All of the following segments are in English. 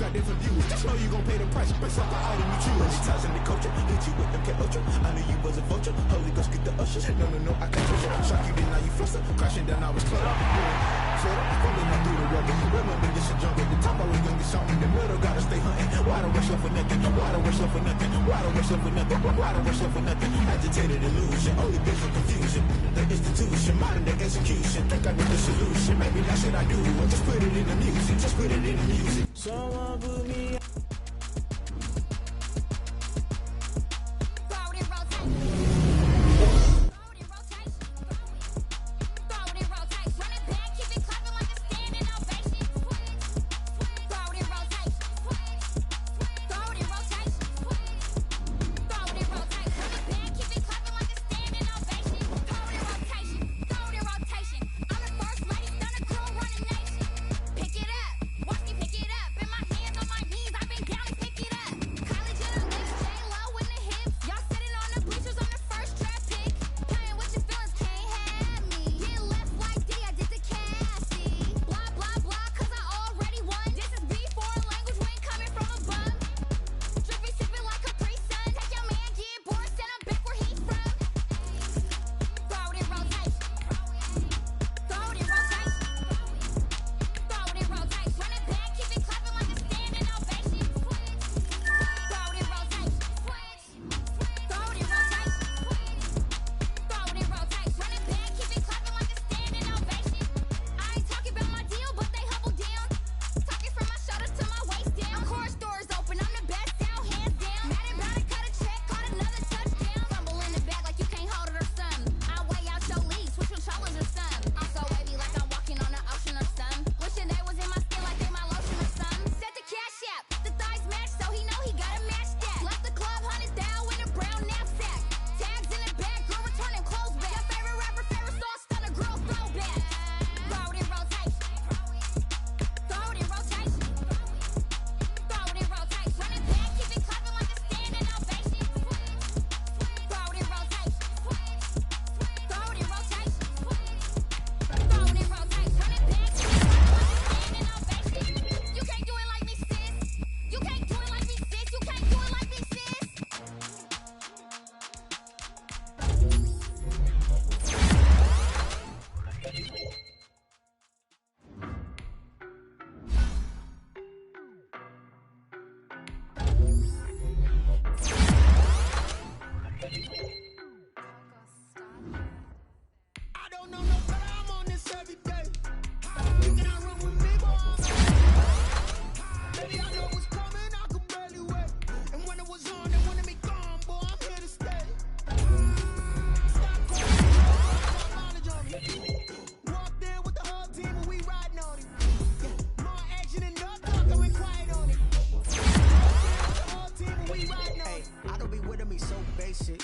got different views. Just know you gon' pay the price based off the item you choose. Many times in the culture, hit you with them K-Ultra. I knew you was a vulture. Holy Ghost get the usher. No, I can't touch you. Shock you, then now you fluster. Crashing down, I was cluttered. Falling out through the rubber. Remember this shit junk at the top. I was young and something. In the middle, gotta stay hunting. Why don't rush up for nothing? Why don't rush up for nothing? Why don't rush up for nothing? Why don't rush up for nothing? Agitated illusion, only been for confusion. The institution, modern day execution. Think I know the solution. Maybe that's what I do. I just put it in the music. Just put it in the music. Someone put me.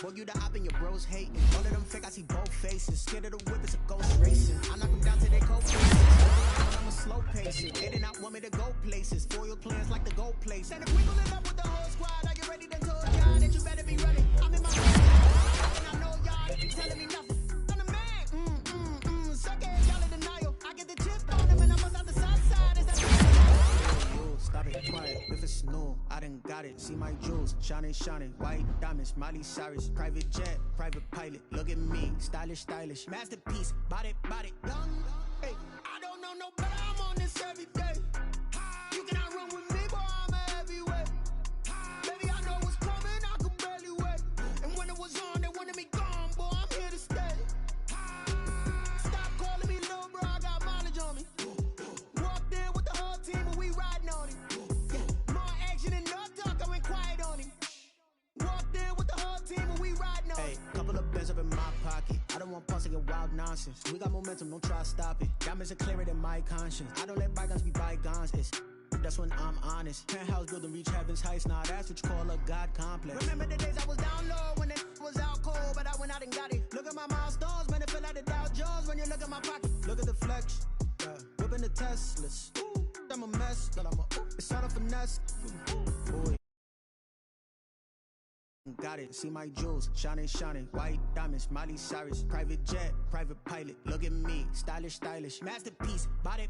Boy, you the op and your bros hating. All of them fake, I see both faces. Scared of the whip, it's a ghost racing. I knock them down to their cold places. I'm a slow pacer. They did not want me to go places. Foil plans like the gold place. And if we pulling up with the whole squad, are you ready to tell y'all that you better be running? I'm in my and I know y'all telling me nothing. I'm the man. Suck ass, y'all in denial. I get the chip on them and I bust out the south side. Is that stop it, quiet. If it's new, I done got it. See my jewels, shining, white diamonds, Miley Cyrus, private jet, private pilot. Look at me, stylish, masterpiece, body, young. Hey, I don't know no better. I'm on this every day. You cannot run with me, boy. I'm a heavyweight. Baby, I know what's coming. I could barely wait. And when it was on, they wanted me gone, boy. I'm here to stay. Stop calling me little bro. I got mileage on me. Walked in with the whole team, and we riding on it. Hey, couple of bins up in my pocket. I don't want pulse to get wild nonsense. We got momentum, don't try to stop it. Diamonds are clearer than my conscience. I don't let bygones be bygones. That's when I'm honest. Penthouse building reach heaven's heights. Now that's what you call a God complex. Remember the days I was down low when it was out cold, but I went out and got it. Look at my milestones, man, it feel like the Dow Jones when you look at my pocket. Look at the flex, whipping the Teslas. Ooh, I'm a mess, but I'm a it's all a finesse. Boy. Got it, see my jewels, shining, white diamonds, Miley Cyrus, private jet, private pilot. Look at me, stylish, masterpiece, body,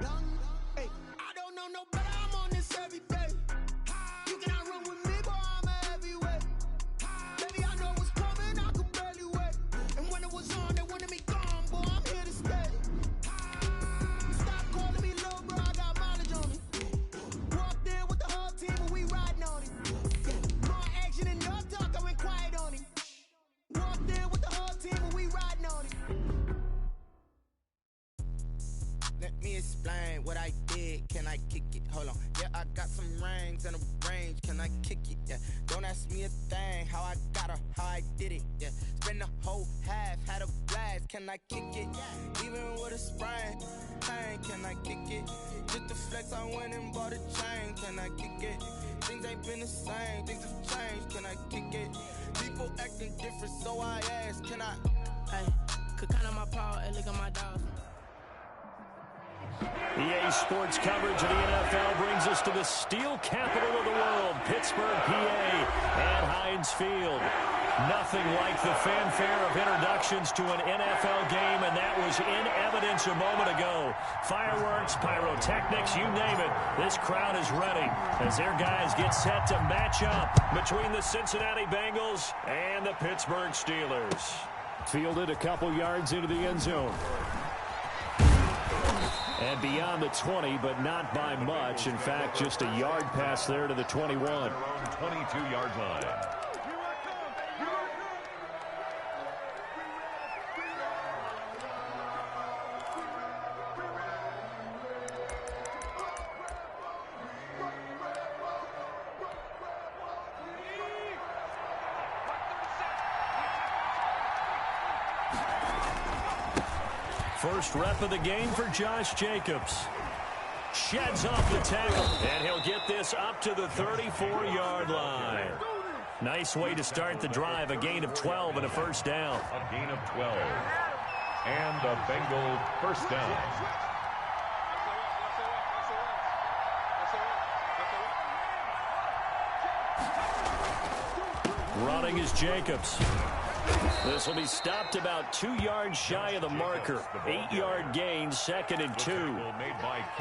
young. Hey, I don't know no better. I'm on this this every day. You cannot run with me, boy, I'm a heavyweight. Baby, I know what's coming, I can barely wait. And when it was on, they wanted me gone, boy, I'm here to stay. Stop calling me little bro, I got mileage on me. Walked in with the whole team and we riding on it. More action and no talk, I went quiet on him. Walked in with the whole team and we riding on it. Let me explain what I did. Can I kick it? Hold on. Yeah, I got some rings and a range. Can I kick it? Yeah. Don't ask me a thing. How I got her, how I did it. Yeah. Spend the whole half, had a blast. Can I kick it? Even with a sprain. Pain, can I kick it? Just the flex, I went and bought a chain. Can I kick it? Things ain't been the same. Things have changed. Can I kick it? People acting different, so I ask. Can I? Hey, could count on my paw and look at my dogs. EA Sports coverage of the NFL brings us to the steel capital of the world, Pittsburgh, PA, and Heinz Field. Nothing like the fanfare of introductions to an NFL game, and that was in evidence a moment ago. Fireworks, pyrotechnics, you name it. This crowd is ready as their guys get set to match up between the Cincinnati Bengals and the Pittsburgh Steelers. Fielded a couple yards into the end zone. And beyond the 20, but not by much. In fact, just a yard pass there to the 21. 22-yard line. First rep of the game for Josh Jacobs. Sheds off the tackle, and he'll get this up to the 34-yard line. Nice way to start the drive, a gain of 12 and a first down. A gain of 12. And a Bengal first down. Running is Jacobs. This will be stopped about 2 yards shy of the marker. 8-yard gain, 2nd and 2.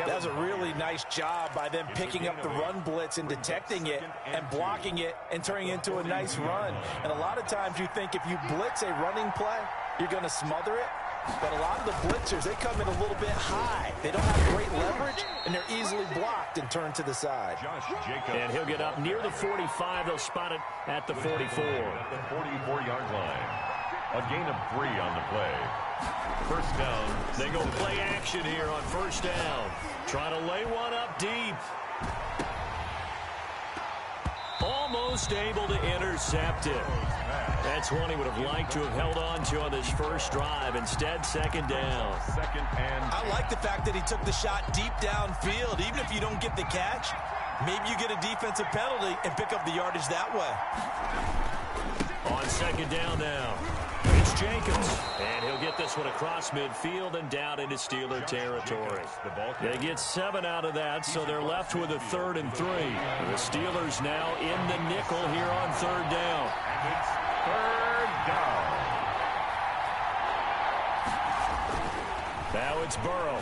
That's a really nice job by them picking up the run blitz and detecting it and blocking it and turning it into a nice run. And a lot of times you think if you blitz a running play, you're going to smother it. But a lot of the blitzers, they come in a little bit high. They don't have great leverage, and they're easily blocked and turned to the side. And he'll get up near the 45. They'll spot it at the 44. At the 44-yard line. A gain of 3 on the play. First down. They go play action here on first down. Trying to lay one up deep. Almost able to intercept it. That's one he would have liked to have held on to on this first drive. Instead, second down. I like the fact that he took the shot deep downfield. Even if you don't get the catch, maybe you get a defensive penalty and pick up the yardage that way. On second down now, it's Jacobs. And he'll get this one across midfield and down into Steeler territory. They get 7 out of that, so they're left with a 3rd and 3. The Steelers now in the nickel here on 3rd down. Third down. Now it's Burrow.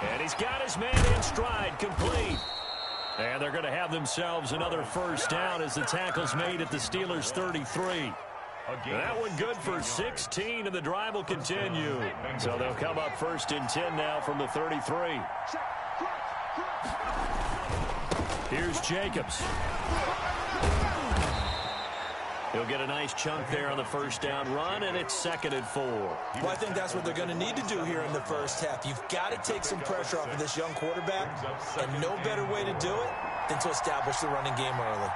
And he's got his man in stride, complete. And they're going to have themselves another first down as the tackle's made at the Steelers' 33. That one good for 16, and the drive will continue. So they'll come up 1st and 10 now from the 33. Here's Jacobs. He'll get a nice chunk there on the first down run, and it's 2nd and 4. Well, I think that's what they're going to need to do here in the first half. You've got to take some pressure off of this young quarterback, and no better way to do it than to establish the running game early.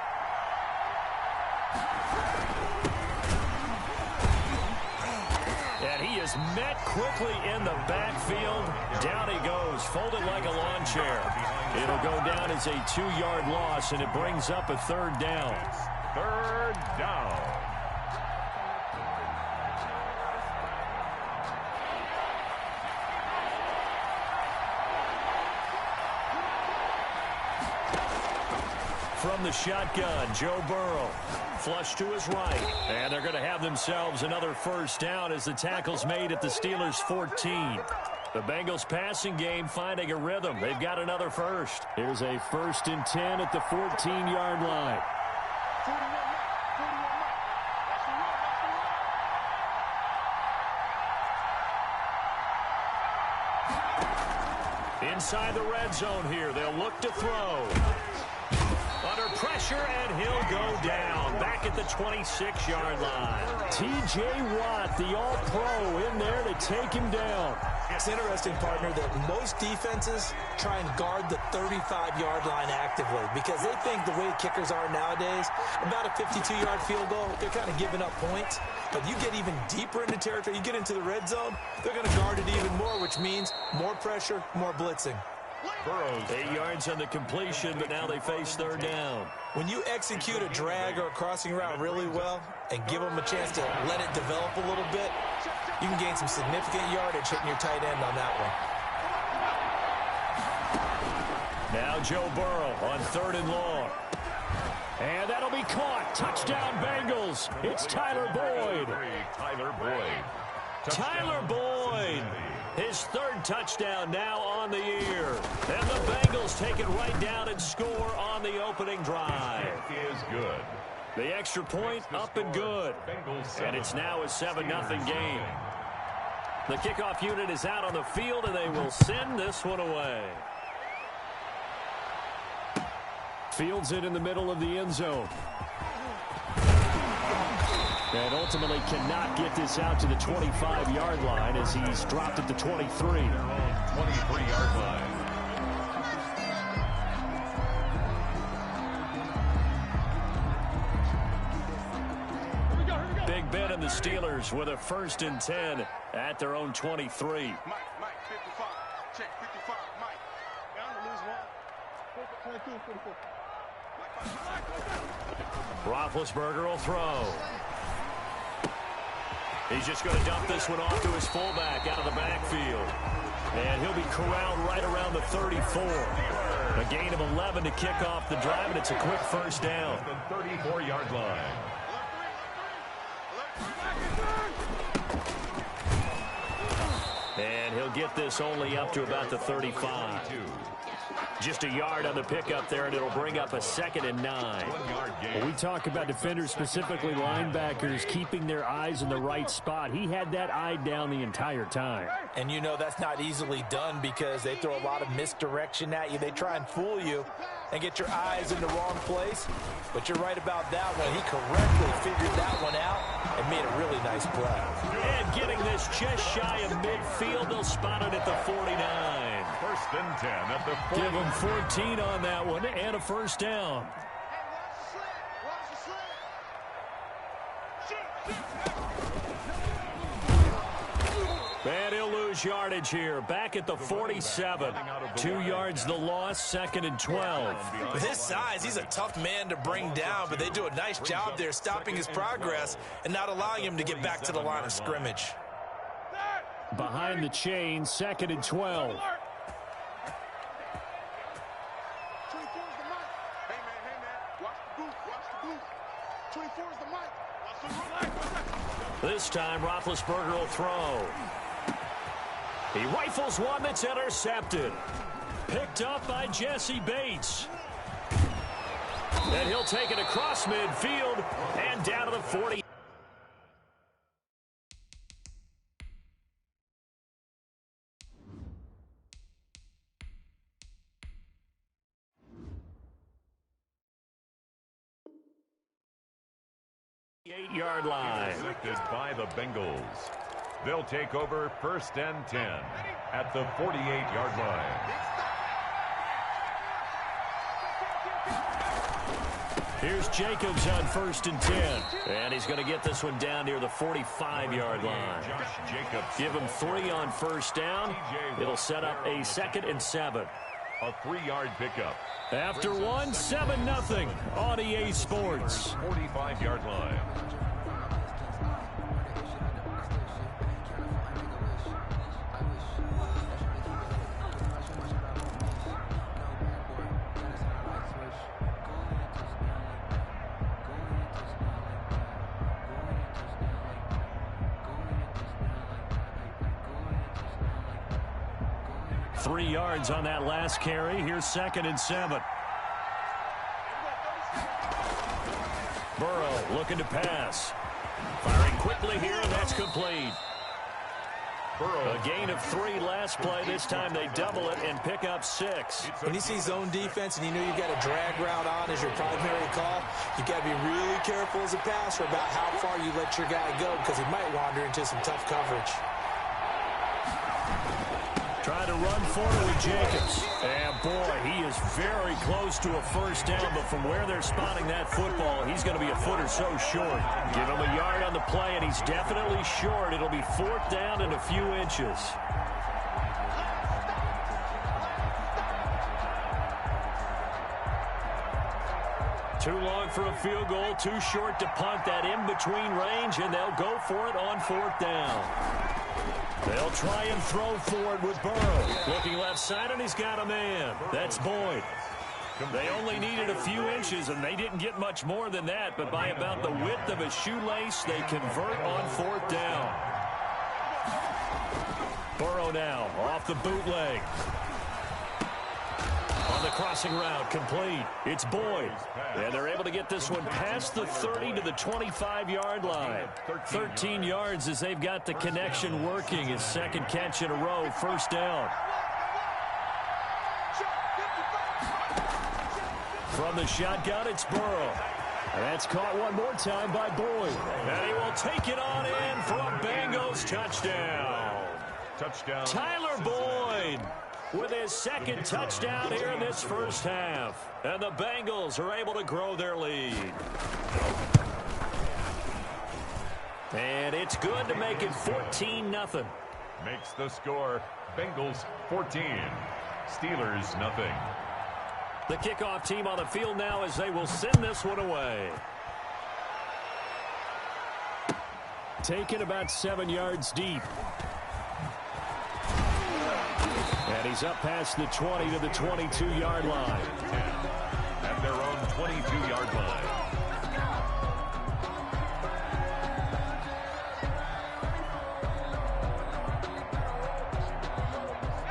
And he is met quickly in the backfield. Down he goes, folded like a lawn chair. It'll go down as a 2-yard loss, and it brings up a 3rd down. 3rd down. From the shotgun, Joe Burrow. Flush to his right. And they're going to have themselves another first down as the tackle's made at the Steelers' 14. The Bengals passing game finding a rhythm. They've got another first. Here's a 1st and 10 at the 14-yard line. Inside the red zone here. They'll look to throw. Under pressure, and he'll go down. Back at the 26-yard line. T.J. Watt, the all-pro, in there to take him down. It's interesting, partner, that most defenses try and guard the 35-yard line actively because they think the way kickers are nowadays, about a 52-yard field goal, they're kind of giving up points. But you get even deeper into territory, you get into the red zone, they're going to guard it even more, which means more pressure, more blitzing. Burrows 8 yards on the completion, but now they face 3rd down. When you execute a drag or a crossing route really well and give them a chance to let it develop a little bit, you can gain some significant yardage hitting your tight end on that one. Now Joe Burrow on 3rd and long. And that'll be caught. Touchdown Bengals. It's Tyler Boyd. Tyler Boyd. His 3rd touchdown now on the year. And the Bengals take it right down and score on the opening drive. Is good. The extra point up and good. And it's now a 7-0 game. The kickoff unit is out on the field, and they will send this one away. Fields it in the middle of the end zone. And ultimately cannot get this out to the 25-yard line as he's dropped at the 23. 23-yard line. Big Ben and the Steelers with a 1st and 10 at their own 23. Mike, 55. Check, 55. Mike. I'm going to lose one. 22, 44. Roethlisberger will throw. He's just going to dump this one off to his fullback out of the backfield. And he'll be corralled right around the 34. A gain of 11 to kick off the drive, and it's a quick 1st down. The 34-yard line. And he'll get this only up to about the 35. Just a yard on the pickup there, and it'll bring up a 2nd and 9. When we talk about defenders, specifically linebackers, keeping their eyes in the right spot. He had that eye down the entire time. And you know that's not easily done because they throw a lot of misdirection at you. They try and fool you and get your eyes in the wrong place. But you're right about that one. He correctly figured that one out and made a really nice play. And getting this just shy of midfield, they'll spot it at the 49. 1st and 10 at the 40. Give him 14 on that one and a 1st down. And he'll lose yardage here. Back at the 47. 2 yards the loss, 2nd and 12. With his size, he's a tough man to bring down, but they do a nice job there stopping his progress and not allowing him to get back to the line of scrimmage. Behind the chain, 2nd and 12. This time, Roethlisberger will throw. He rifles one that's intercepted. Picked up by Jesse Bates. And he'll take it across midfield and down to the 40. Yard line. Selected by the Bengals. They'll take over 1st and 10 at the 48-yard line. Here's Jacobs on 1st and 10. And he's going to get this one down near the 45-yard line. Josh Jacobs. Give him 3 on 1st down. It'll set up a 2nd and 7. A 3-yard pickup. After 7-0 on EA Sports. 45-yard line. 3 yards on that last carry. Here's 2nd and 7. Burrow looking to pass. Firing quickly here, and that's complete. Burrow. A gain of 3 last play. This time they double it and pick up 6. When you see zone defense and you know you've got a drag route on as your primary call, you got to be really careful as a passer about how far you let your guy go because he might wander into some tough coverage. Trying to run forward with Jacobs. And, boy, he is very close to a first down, but from where they're spotting that football, he's going to be a foot or so short. Give him a yard on the play, and he's definitely short. It'll be 4th down and a few inches. Too long for a field goal, too short to punt. That in-between range, and they'll go for it on 4th down. They'll try and throw for it with Burrow. Looking left side, and he's got a man. That's Boyd. They only needed a few inches, and they didn't get much more than that, but by about the width of a shoelace, they convert on 4th down. Burrow now off the bootleg. On the crossing route, complete. It's Boyd. And they're able to get this one past the 30 to the 25-yard line. 13 yards as they've got the connection working. His 2nd catch in a row, 1st down. From the shotgun, it's Burrow. And that's caught one more time by Boyd. And he will take it on in for a Bengals touchdown. Touchdown. Tyler Boyd with his 2nd touchdown here in this first half. And the Bengals are able to grow their lead. And it's good to make it 14-0. Makes the score Bengals 14, Steelers nothing. The kickoff team on the field now as they will send this one away. Taken about 7 yards deep. And he's up past the 20 to the 22-yard line. 10 at their own 22-yard line.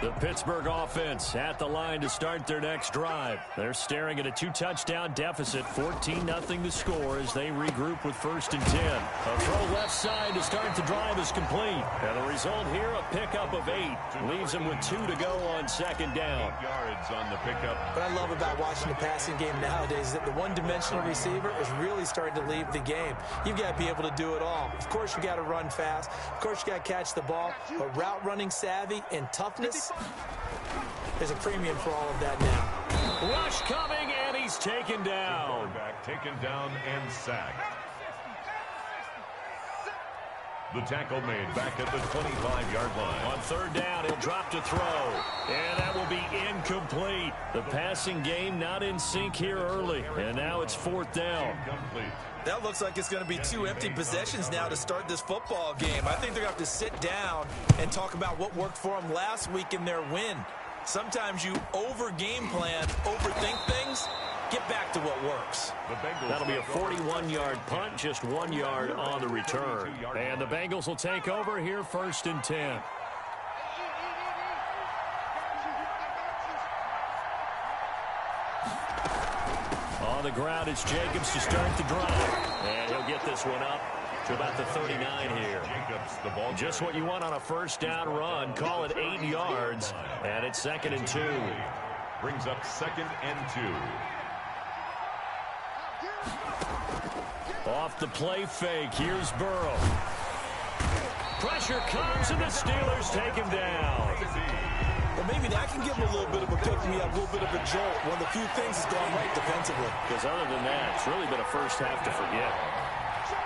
The Pittsburgh offense at the line to start their next drive. They're staring at a 2-touchdown deficit, 14-0 to score as they regroup with 1st and 10. A throw left side to start the drive is complete. And the result here, a pickup of 8. Leaves them with 2 to go on 2nd down. 8 yards on the pickup. What I love about watching the passing game nowadays is that the one-dimensional receiver is really starting to leave the game. You've got to be able to do it all. Of course, you got to run fast. Of course, you got to catch the ball. But route running savvy and toughness, there's a premium for all of that now. Rush coming, and he's taken down. Taken down and sacked. The tackle made back at the 25-yard line. On 3rd down, he'll drop to throw. And that will be incomplete. The passing game not in sync here early. And now it's 4th down. Incomplete. That looks like it's going to be 2 empty possessions now to start this football game. I think they're going to have to sit down and talk about what worked for them last week in their win. Sometimes you over-game plan, overthink things. Get back to what works. That'll be a 41-yard punt, just 1 yard on the return. And the Bengals will take over here 1st and 10. On the ground, it's Jacobs to start the drive. And he'll get this one up to about the 39 here. Jacobs, the ball. Just what you want on a 1st down run. Call it 8 yards. And it's 2nd and 2. Brings up 2nd and 2. Off the play fake, here's Burrow. Pressure comes, and the Steelers take him down. Well, maybe that can give them a little bit of a pick-me-up, a little bit of a jolt. One of the few things that's gone right defensively. Because other than that, it's really been a first half to forget.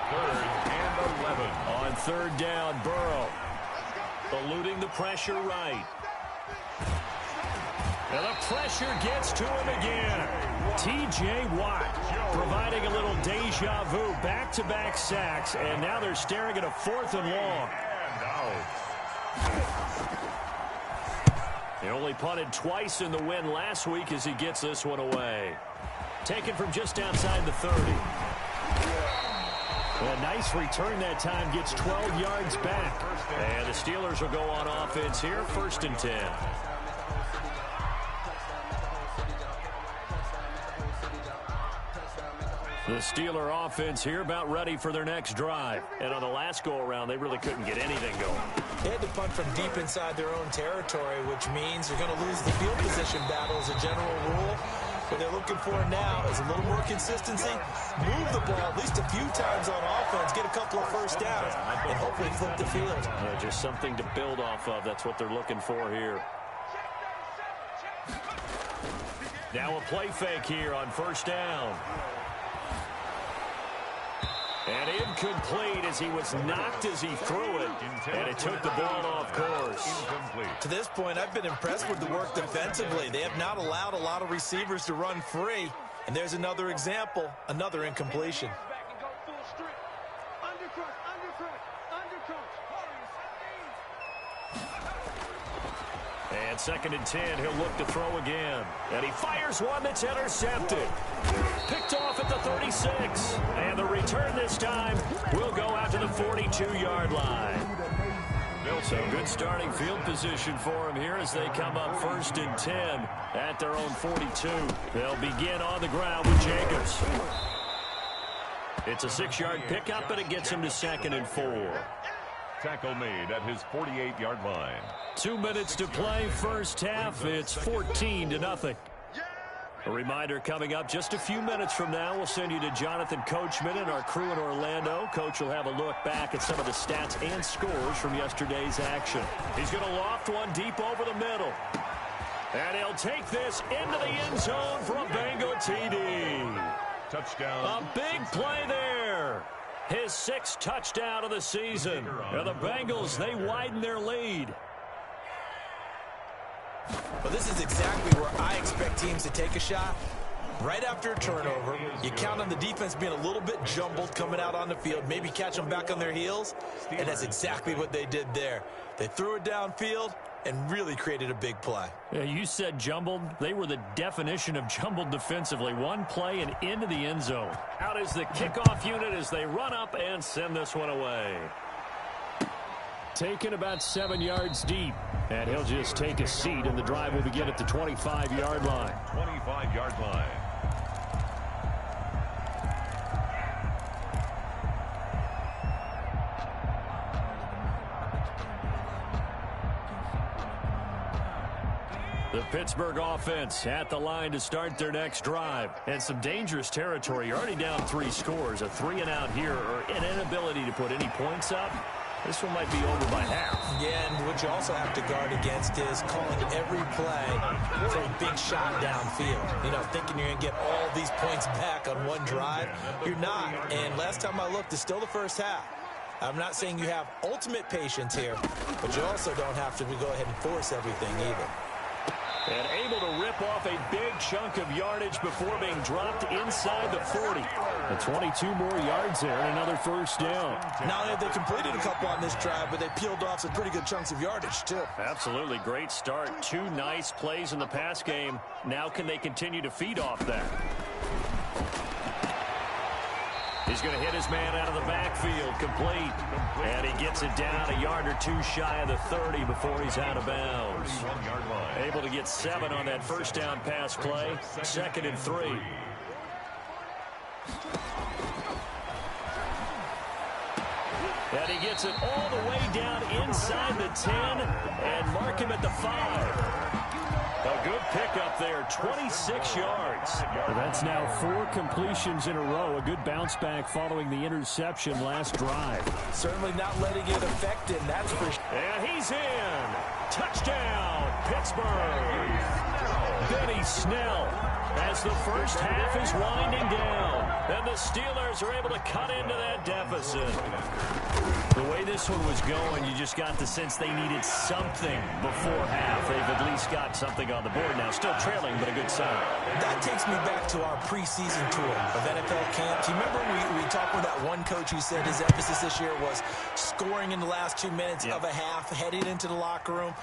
3rd and 11. On 3rd down, Burrow eluding the pressure right. And the pressure gets to him again. T.J. Watt providing a little deja vu, back-to-back sacks, and now they're staring at a 4th and long. And out. He only punted twice in the win last week as he gets this one away. Taken from just outside the 30. A nice return that time, gets 12 yards back. And the Steelers will go on offense here, 1st and 10. The Steeler offense here about ready for their next drive. And on the last go-around, they really couldn't get anything going. They had to punt from deep inside their own territory, which means they're going to lose the field position battle as a general rule. What they're looking for now is a little more consistency, move the ball at least a few times on offense, get a couple of first downs, and hopefully flip the field. Just something to build off of. That's what they're looking for here. Now a play fake here on first down. And incomplete as he was knocked as he threw it. And it took the ball off course. To this point, I've been impressed with the work defensively. They have not allowed a lot of receivers to run free. And there's another example, another incompletion. And 2nd and 10, he'll look to throw again. And he fires one that's intercepted. Picked off at the 36. And the return this time will go out to the 42-yard line. So good starting field position for him here as they come up 1st and 10 at their own 42. They'll begin on the ground with Jacobs. It's a 6-yard pickup, and it gets him to 2nd and 4. Tackle made at his 48-yard line. 2 minutes to play, first half. It's 14-0. A reminder coming up just a few minutes from now. We'll send you to Jonathan Coachman and our crew in Orlando. Coach will have a look back at some of the stats and scores from yesterday's action. He's going to loft one deep over the middle. And he'll take this into the end zone for a Bengal TD. Touchdown. A big play there. His 6th touchdown of the season. And the Bengals, they widen their lead. Well, this is exactly where I expect teams to take a shot. Right after a turnover, you count on the defense being a little bit jumbled coming out on the field, maybe catch them back on their heels, and that's exactly what they did there. They threw it downfield and really created a big play. Yeah, you said jumbled. They were the definition of jumbled defensively. One play and into the end zone. Out is the kickoff unit as they run up and send this one away. Taken about 7 yards deep. And he'll just take a seat, and the drive will begin at the 25-yard line. 25-yard line. The Pittsburgh offense at the line to start their next drive. And some dangerous territory. You're already down 3 scores. A 3-and-out here, or an inability to put any points up. This one might be over by half. Yeah, and what you also have to guard against is calling every play for a big shot downfield. You know, thinking you're going to get all these points back on one drive. You're not. And last time I looked, it's still the first half. I'm not saying you have ultimate patience here, but you also don't have to go ahead and force everything either. And able to rip off a big chunk of yardage before being dropped inside the 40. And 22 more yards there and another first down. Not only have they completed a couple on this drive, but they peeled off some pretty good chunks of yardage, too. Absolutely. Great start. 2 nice plays in the pass game. Now can they continue to feed off that? He's going to hit his man out of the backfield, complete. And he gets it down a yard or 2 shy of the 30 before he's out of bounds. Able to get 7 on that first down pass play. 2nd and 3. And he gets it all the way down inside the 10 and mark him at the 5. A good pickup there, 26 yards. Well, that's now 4 completions in a row. A good bounce back following the interception last drive. Certainly not letting it affect him, that's for sure. And he's in. Touchdown, Pittsburgh. Benny Snell as the first half is winding down. And the Steelers are able to cut into that deficit. The way this one was going, you just got the sense they needed something before half. They've at least got something on the board now. Still trailing, but a good sign. That takes me back to our preseason tour of NFL camp. Do you remember we talked with that one coach who said his emphasis this year was scoring in the last 2 minutes of a half, heading into the locker room?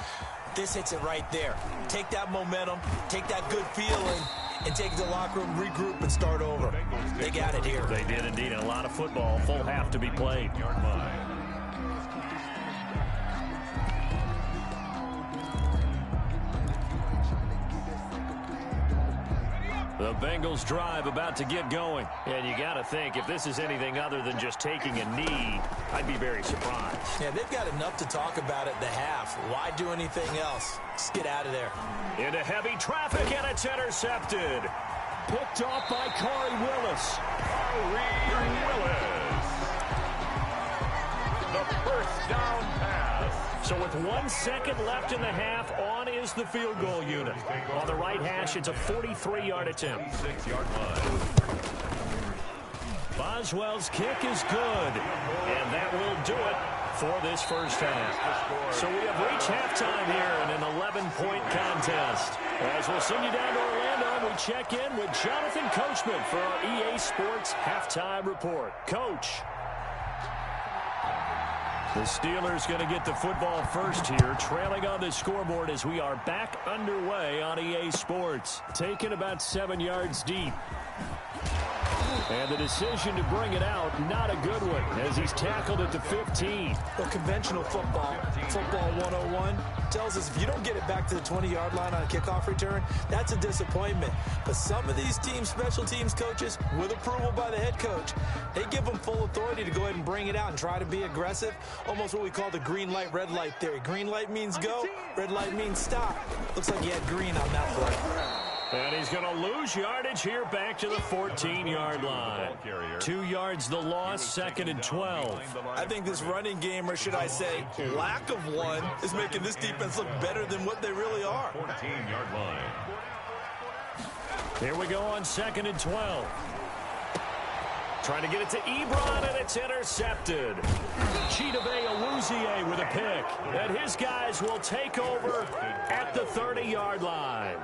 This hits it right there. Take that momentum, take that good feeling, and take it to the locker room, regroup, and start over. They got it here. They did indeed. A lot of football. Full half to be played. The The Bengals drive about to get going. And you got to think, if this is anything other than just taking a knee, I'd be very surprised. Yeah, they've got enough to talk about at the half. Why do anything else? Just get out of there. Into heavy traffic, and it's intercepted. Picked off by Corey Willis. The first down pass. So with 1 second left in the half, on is the field goal unit. On the right hash, it's a 43-yard attempt. 6-yard line. Boswell's kick is good, and that will do it for this first half. So we have reached halftime here in an 11-point contest. As we'll send you down to Orlando, we check in with Jonathan Coachman for our EA Sports Halftime Report. Coach. The Steelers going to get the football first here, trailing on the scoreboard as we are back underway on EA Sports. Taken about 7 yards deep. And the decision to bring it out, not a good one, as he's tackled at the 15. Well, conventional football 101, tells us if you don't get it back to the 20-yard line on a kickoff return, that's a disappointment. But some of these team special teams coaches, with approval by the head coach, they give them full authority to go ahead and bring it out and try to be aggressive, almost what we call the green light, red light theory. Green light means go, red light means stop. Looks like he had green on that play. And he's going to lose yardage here back to the 14-yard line. 2 yards the loss, 2nd and 12. I think this running game, or should I say lack of one, is making this defense look better than what they really are. 14-yard line. Here we go on 2nd and 12. Trying to get it to Ebron, and it's intercepted. Chidobe Awuzie with a pick. And his guys will take over at the 30-yard line.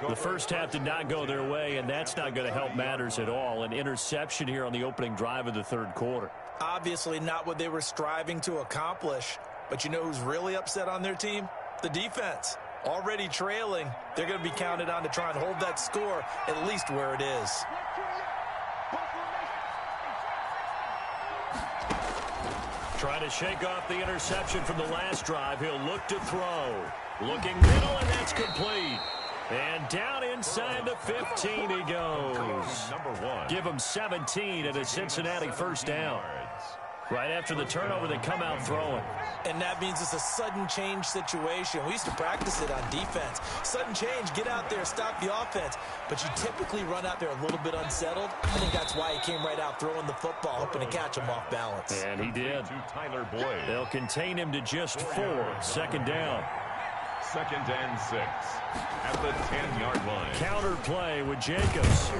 The first half did not go their way, and that's not going to help matters at all. An interception here on the opening drive of the third quarter. Obviously not what they were striving to accomplish. But you know who's really upset on their team? The defense. Already trailing, they're going to be counted on to try and hold that score at least where it is. Trying to shake off the interception from the last drive. He'll look to throw. Looking middle, and that's complete. And down inside the 15 he goes. Give him 17 at a Cincinnati first down. Right after the turnover, they come out throwing. And that means it's a sudden change situation. We used to practice it on defense. Sudden change, get out there, stop the offense. But you typically run out there a little bit unsettled. I think that's why he came right out throwing the football, hoping to catch him off balance. And he did. Tyler Boyd. They'll contain him to just 4. Second down. 2nd and 6 at the 10-yard line. Counter play with Jacobs.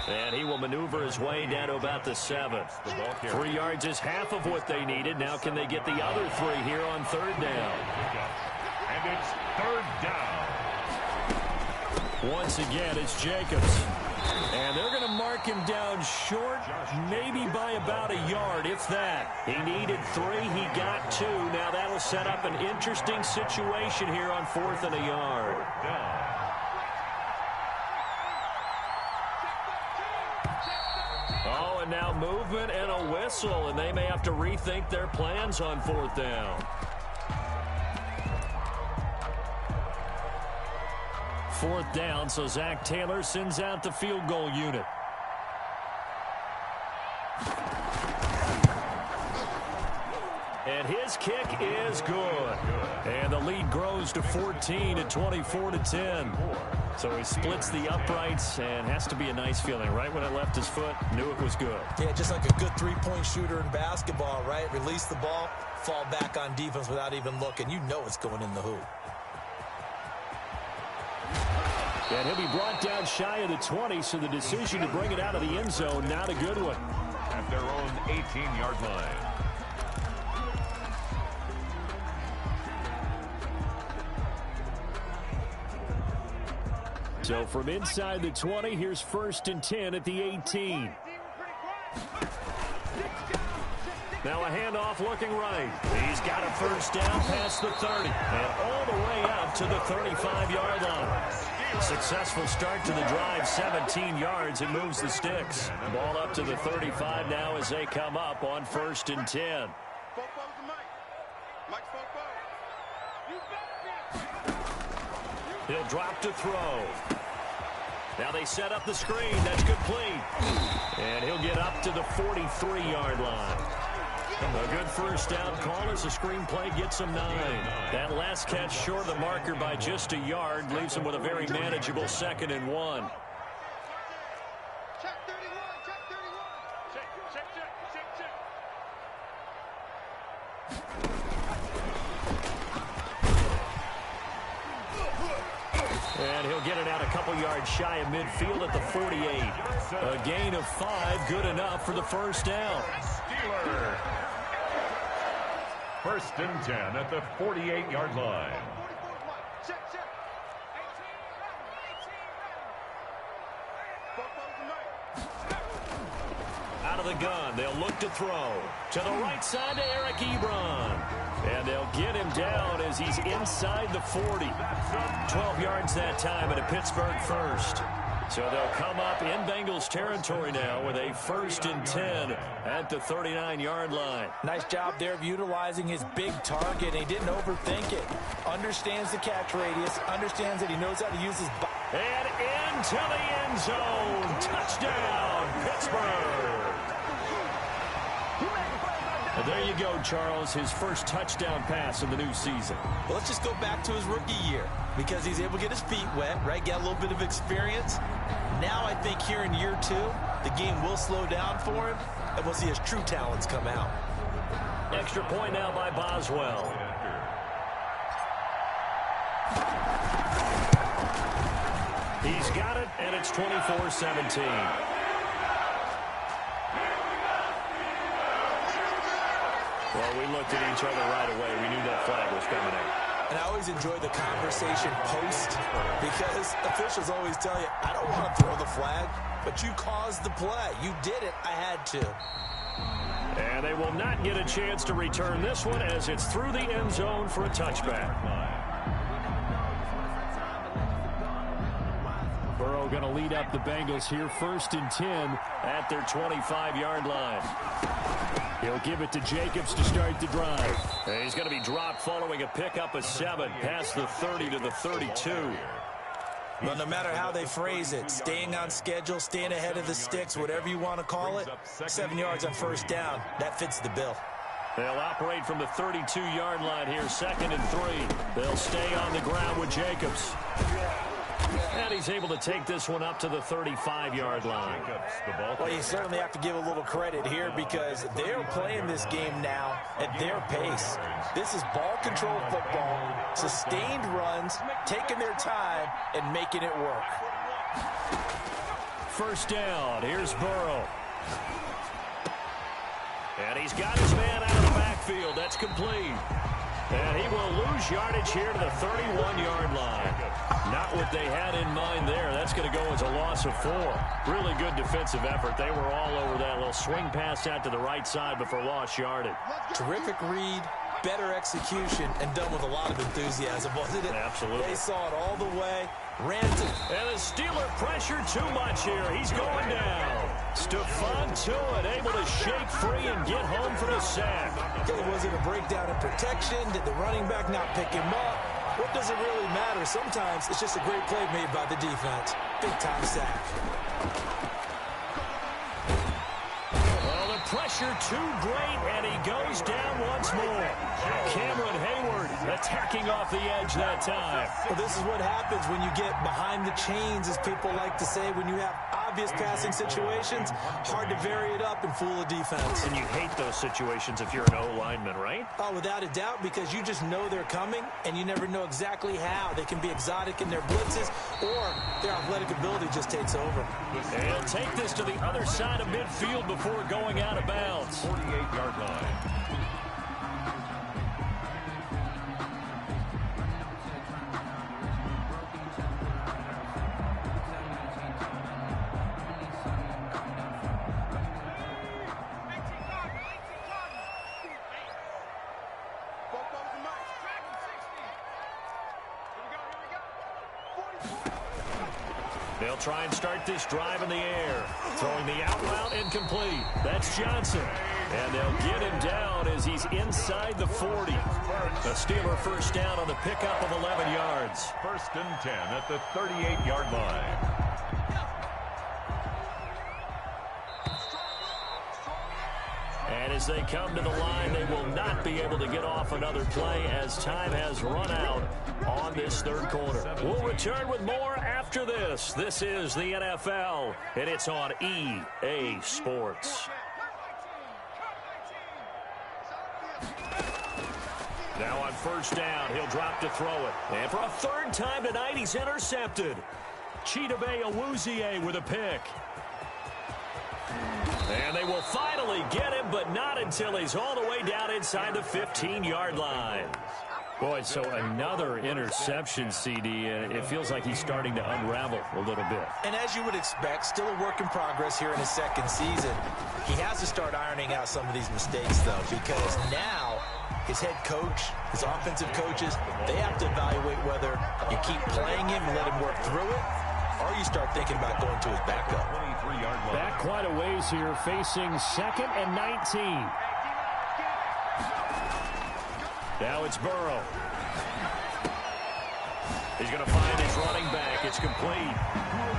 And he will maneuver his way down to about the 7. 3 yards is half of what they needed. Now can they get the other 3 here on third down? And it's 3rd down. Once again, it's Jacobs. And they're going to mark him down short, maybe by about a yard, if that. He needed 3. He got 2. Now that'll set up an interesting situation here on 4th and a yard. Oh, and now movement and a whistle, and they may have to rethink their plans on 4th down. 4th down, so Zach Taylor sends out the field goal unit. And his kick is good. And the lead grows to 14 at 24-10. So he splits the uprights, and has to be a nice feeling. Right when it left his foot, knew it was good. Yeah, just like a good three-point shooter in basketball, right? Release the ball, fall back on defense without even looking. You know it's going in the hoop. And he'll be brought down shy of the 20, so the decision to bring it out of the end zone, not a good one. At their own 18-yard line. So from inside the 20, here's 1st and 10 at the 18. Now a handoff looking right. He's got a first down past the 30 and all the way up to the 35-yard line. Successful start to the drive, 17 yards. It moves the sticks. Ball up to the 35 now as they come up on 1st and 10. He'll drop to throw. Now they set up the screen. That's complete. And he'll get up to the 43-yard line. A good first down call as the screenplay gets him 9. That last catch short of the marker by just a yard leaves him with a very manageable 2nd and 1. Check 31, check 31. Check. And he'll get it out a couple yards shy of midfield at the 48. A gain of 5, good enough for the first down. Steeler. 1st and 10 at the 48-yard line. 44, Mike. Check. 18, Out of the gun, they'll look to throw. To the right side to Eric Ebron. And they'll get him down as he's inside the 40. 12 yards that time and a Pittsburgh first. So they'll come up in Bengals territory now with a 1st and 10 at the 39-yard line. Nice job there of utilizing his big target. He didn't overthink it. Understands the catch radius. Understands that he knows how to use his body. And into the end zone. Touchdown, Pittsburgh. And there you go, Charles, his first touchdown pass in the new season. Well, let's just go back to his rookie year because he's able to get his feet wet, right? Get a little bit of experience. Now I think here in year 2, the game will slow down for him, and we'll see his true talents come out. Extra point now by Boswell. He's got it, and it's 24-17. Well, we looked at each other right away. We knew that flag was coming in. And I always enjoy the conversation post because officials always tell you, I don't want to throw the flag, but you caused the play. You did it. I had to. And they will not get a chance to return this one as it's through the end zone for a touchback. Burrow going to lead up the Bengals here 1st and 10 at their 25-yard line. He'll give it to Jacobs to start the drive. And he's going to be dropped following a pickup of 7 past the 30 to the 32. Well, no matter how they phrase it, staying on schedule, staying ahead of the sticks, whatever you want to call it, 7 yards on first down, that fits the bill. They'll operate from the 32-yard line here, 2nd and 3. They'll stay on the ground with Jacobs. And he's able to take this one up to the 35-yard line. Well, you certainly have to give a little credit here because they're playing this game now at their pace. This is ball control football, sustained runs, taking their time, and making it work. First down, here's Burrow. And he's got his man out of the backfield. That's complete. And he will lose yardage here to the 31-yard line. Not what they had in mind there. That's going to go as a loss of 4. Really good defensive effort. They were all over that little swing pass out to the right side before lost yardage. Terrific read, better execution, and done with a lot of enthusiasm, wasn't it? Absolutely. They saw it all the way, ran to... And the Steeler pressure too much here. He's going down. Stephon Tuitt able to shake free and get home for the sack. Okay, was it a breakdown in protection? Did the running back not pick him up? What does it really matter? Sometimes it's just a great play made by the defense. Big-time sack. Well, the pressure too great, and he goes down once more. Cameron Hayward attacking off the edge that time. Well, this is what happens when you get behind the chains, as people like to say, when you have obvious passing situations, hard to vary it up and fool a defense. And you hate those situations if you're an O-lineman, right? Oh, without a doubt, because you just know they're coming, and you never know exactly how. They can be exotic in their blitzes, or their athletic ability just takes over. And he'll take this to the other side of midfield before going out of bounds. 48-yard line. They'll try and start this drive in the air. Throwing the out route incomplete. That's Johnson. And they'll get him down as he's inside the 40. A Steeler first down on the pickup of 11 yards. 1st and 10 at the 38-yard line. as they come to the line, they will not be able to get off another play as time has run out on this third quarter. We'll return with more after this. This is the NFL, and it's on EA Sports. Now on first down, he'll drop to throw it. And for a third time tonight, he's intercepted. Chidobe Awuzie with a pick. And they will finally get him, but not until he's all the way down inside the 15-yard line. Boy, so another interception, CD, and it feels like he's starting to unravel a little bit. And as you would expect, still a work in progress here in his second season. He has to start ironing out some of these mistakes, though, because now his head coach, his offensive coaches, they have to evaluate whether you keep playing him and let him work through it, or you start thinking about going to his backup. Back quite a ways here, facing 2nd and 19. Now it's Burrow. He's going to find his running back. It's complete.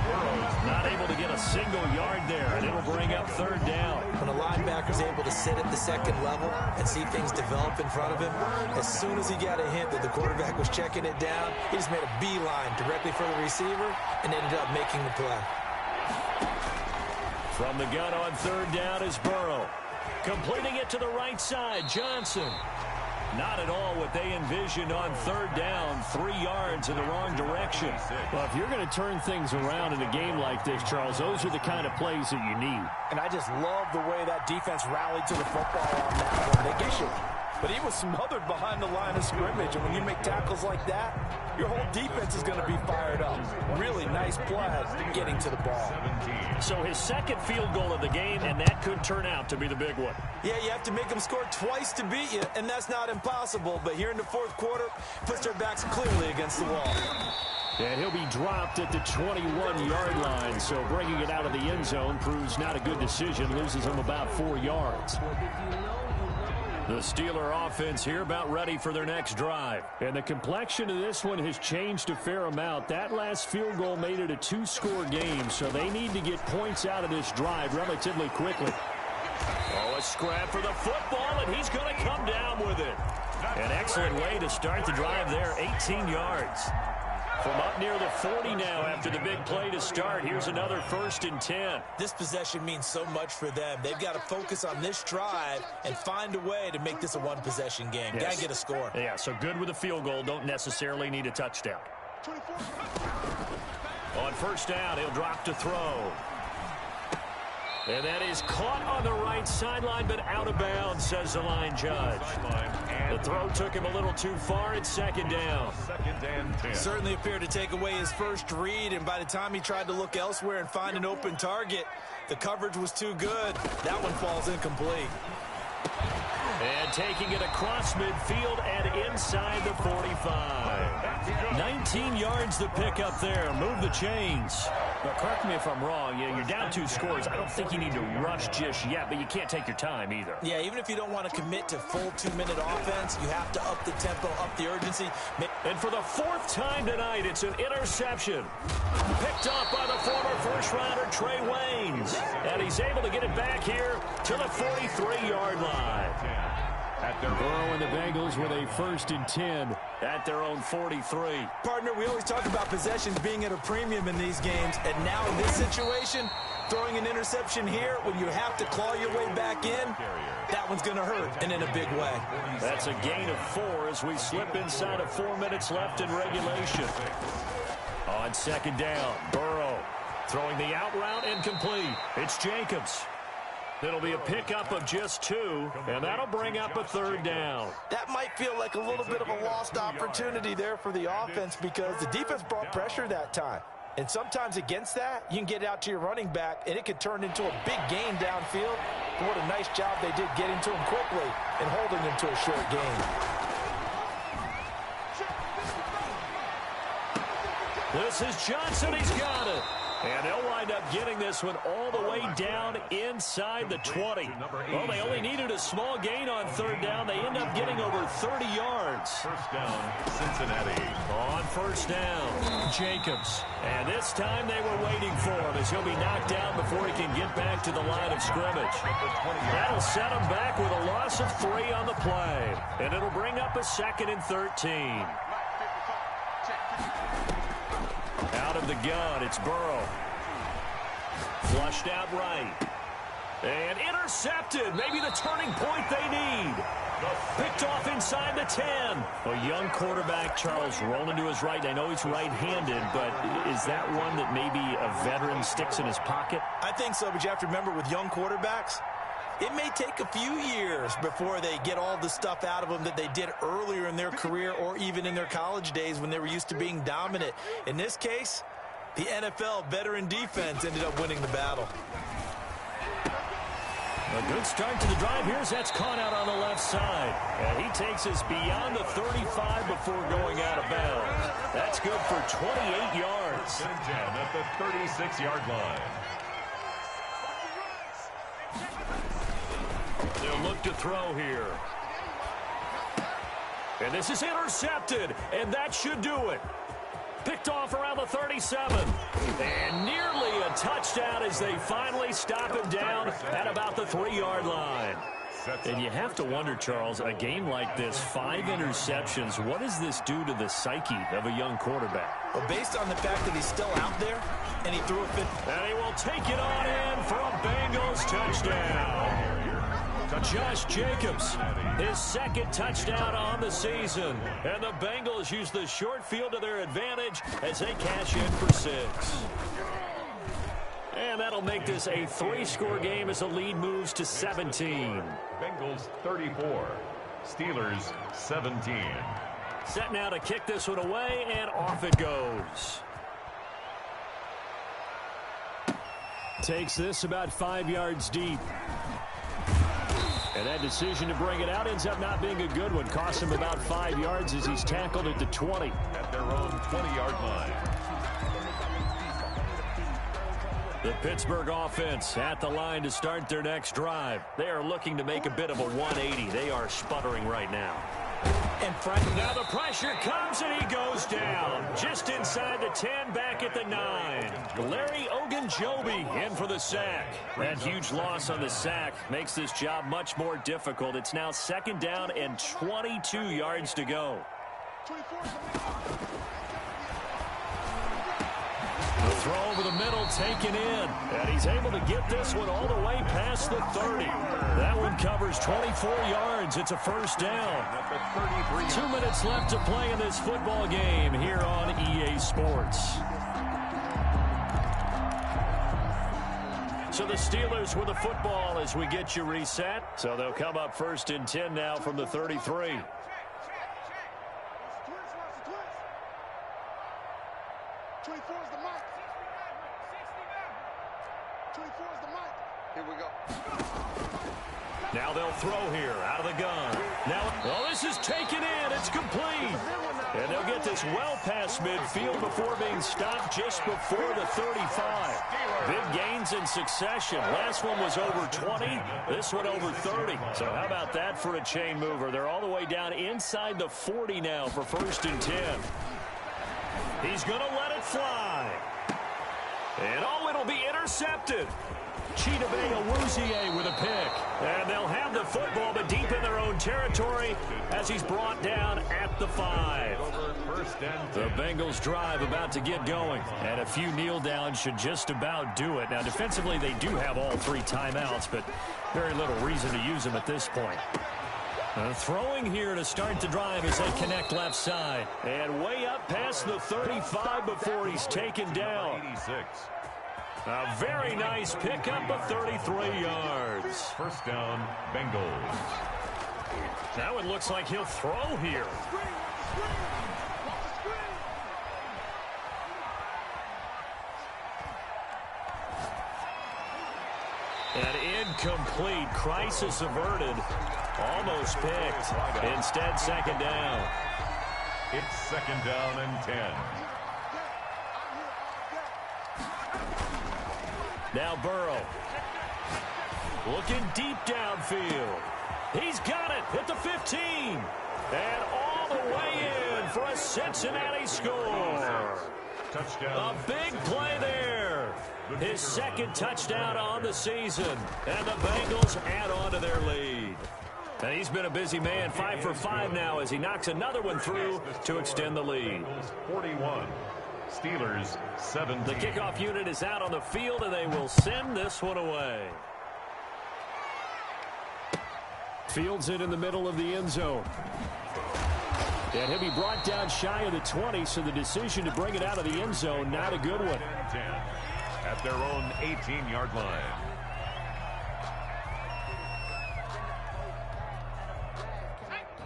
Burrow's not able to get a single yard there, and it'll bring up third down. When a linebacker's able to sit at the second level and see things develop in front of him, as soon as he got a hint that the quarterback was checking it down, he just made a beeline directly for the receiver and ended up making the play. From the gun on third down is Burrow. Completing it to the right side, Johnson. Not at all what they envisioned on third down, 3 yards in the wrong direction. Well, if you're going to turn things around in a game like this, Charles, those are the kind of plays that you need. And I just love the way that defense rallied to the football on that one. They get you. But he was smothered behind the line of scrimmage, and when you make tackles like that, your whole defense is going to be fired up. Really nice play getting to the ball. So his second field goal of the game, and that could turn out to be the big one. Yeah, you have to make them score twice to beat you, and that's not impossible. But here in the fourth quarter, puts their backs clearly against the wall. And he'll be dropped at the 21-yard line, so bringing it out of the end zone proves not a good decision, loses him about 4 yards. The Steeler offense here about ready for their next drive. And the complexion of this one has changed a fair amount. That last field goal made it a 2-score game, so they need to get points out of this drive relatively quickly. Oh, a scrap for the football, and he's going to come down with it. An excellent way to start the drive there, 18 yards. From up near the 40 now after the big play to start. Here's another 1st and 10. This possession means so much for them. They've got to focus on this drive and find a way to make this a one-possession game. Yes. Got to get a score. Yeah, so good with a field goal. Don't necessarily need a touchdown. On first down, he'll drop to throw. And that is caught on the right sideline, but out of bounds, says the line judge. The throw took him a little too far. It's 2nd down. 2nd and 10. Certainly appeared to take away his first read, and by the time he tried to look elsewhere and find an open target, the coverage was too good. That one falls incomplete. And taking it across midfield and inside the 45. 19 yards the pick up there. Move the chains. But correct me if I'm wrong. You're down 2 scores. I don't think you need to rush just yet, but you can't take your time either. Yeah, even if you don't want to commit to full 2-minute offense, you have to up the tempo, up the urgency. And for the 4th time tonight, it's an interception. Picked off by the former first-rounder Trey Waynes. And he's able to get it back here to the 43-yard line. Burrow and the Bengals with a 1st and 10 at their own 43. Partner, we always talk about possessions being at a premium in these games, and now in this situation, throwing an interception here when you have to claw your way back in, that one's going to hurt, and in a big way. That's a gain of 4 as we slip inside of 4 minutes left in regulation. On 2nd down, Burrow throwing the out route incomplete. It's Jacobs. It'll be a pickup of just 2, and that'll bring up a 3rd down. That might feel like a little bit of a lost opportunity there for the offense because the defense brought pressure that time. And sometimes against that, you can get out to your running back, and it could turn into a big gain downfield. But what a nice job they did getting to him quickly and holding him to a short gain. This is Johnson. He's got it. And they'll wind up getting this one all the way down inside the 20. Well, they only needed a small gain on third down. They end up getting over 30 yards. First down, Cincinnati. On first down, Jacobs. And this time they were waiting for him as he'll be knocked down before he can get back to the line of scrimmage. That'll set him back with a loss of 3 on the play. And it'll bring up a 2nd and 13. Out of the gun, it's Burrow. Flushed out right. And intercepted. Maybe the turning point they need. Picked off inside the 10. A young quarterback, Charles, rolling to his right. I know he's right-handed, but is that one that maybe a veteran sticks in his pocket? I think so, but you have to remember with young quarterbacks, it may take a few years before they get all the stuff out of them that they did earlier in their career or even in their college days when they were used to being dominant. In this case, the NFL veteran defense ended up winning the battle. A good start to the drive. Here's that's caught out on the left side. And he takes us beyond the 35 before going out of bounds. That's good for 28 yards. 10 at the 36-yard line. They'll look to throw here. And this is intercepted, and that should do it. Picked off around the 37. And nearly a touchdown as they finally stop him down at about the 3-yard line. And you have to wonder, Charles, a game like this, 5 interceptions, what does this do to the psyche of a young quarterback? Well, based on the fact that he's still out there, and he threw a fit. And he will take it on in for a Bengals touchdown. Josh Jacobs, his 2nd touchdown on the season. And the Bengals use the short field to their advantage as they cash in for 6. And that'll make this a 3-score game as the lead moves to 17. Bengals 34, Steelers 17. Set now to kick this one away, and off it goes. Takes this about 5 yards deep. And that decision to bring it out ends up not being a good one. Costs him about 5 yards as he's tackled at the 20. At their own 20-yard line. The Pittsburgh offense at the line to start their next drive. They are looking to make a bit of a 180. They are sputtering right now. And Frank, now the pressure comes and he goes down. Just inside the 10, back at the 9. Larry Ogunjobi in for the sack. That huge loss on the sack makes this job much more difficult. It's now 2nd down and 22 yards to go. The throw over the middle taken in. And he's able to get this one all the way past the 30. That one covers 24 yards. It's a 1st down. 2 minutes left to play in this football game here on EA Sports. So the Steelers with the football as we get you reset. So they'll come up 1st and 10 now from the 33. 24 is the mic. 24 is the mic. Here we go. Now they'll throw here out of the gun. Now, oh, this is taken in. It's complete. And they'll get this well past midfield before being stopped just before the 35. Big gains in succession. Last one was over 20. This one over 30. So how about that for a chain mover? They're all the way down inside the 40 now for 1st and 10. He's going to let it fly. And oh, it'll be intercepted. Chidobe Awuzie with a pick. And they'll have the football, but deep in their own territory as he's brought down at the 5. The Bengals drive about to get going. And a few kneel downs should just about do it. Now, defensively, they do have all 3 timeouts, but very little reason to use them at this point. Throwing here to start the drive as they connect left side. And way up past the 35 before he's taken down. 86. A very nice pickup of 33 yards. 1st down, Bengals. Now it looks like he'll throw here. And incomplete. Crisis averted. Almost picked. Instead, 2nd down. It's 2nd down and 10. Now Burrow. Looking deep downfield. He's got it at the 15. And all the way in for a Cincinnati score. Touchdown. A big play there. His second touchdown on the season. And the Bengals add on to their lead. And he's been a busy man, 5 for 5 now as he knocks another one through to extend the lead. 41. Steelers 17. The kickoff unit is out on the field, and they will send this one away. Fields it in the middle of the end zone. And he'll be brought down shy of the 20, so the decision to bring it out of the end zone, not a good one. 10 at their own 18-yard line.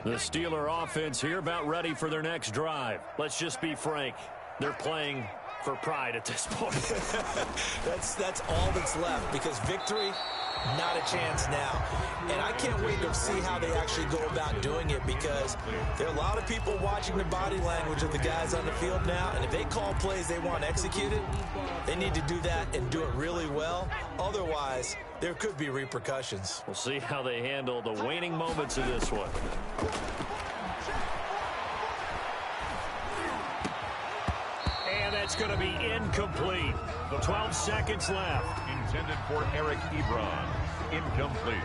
The Steeler offense here about ready for their next drive. Let's just be frank. They're playing for pride at this point. That's all that's left, because victory, not a chance now. And I can't wait to see how they actually go about doing it, because there are a lot of people watching the body language of the guys on the field now, and if they call plays they want executed, they need to do that and do it really well. Otherwise, there could be repercussions. We'll see how they handle the waning moments of this one. And that's going to be incomplete. 12 seconds left. Intended for Eric Ebron. Incomplete.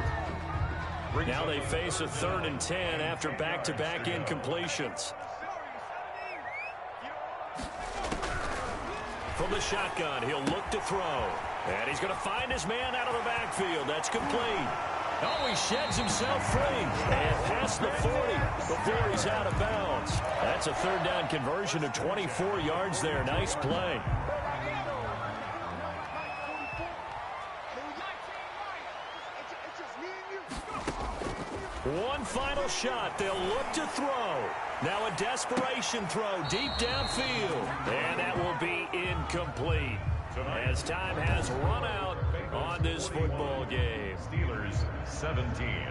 Now they face a 3rd and 10 after back-to-back incompletions. From the shotgun, he'll look to throw. And he's going to find his man out of the backfield. That's complete. Oh, he sheds himself free. And past the 40 before he's out of bounds. That's a 3rd down conversion of 24 yards there. Nice play. One final shot. They'll look to throw. Now a desperation throw deep downfield. And that will be incomplete, as time has run out on this football game. Steelers 17.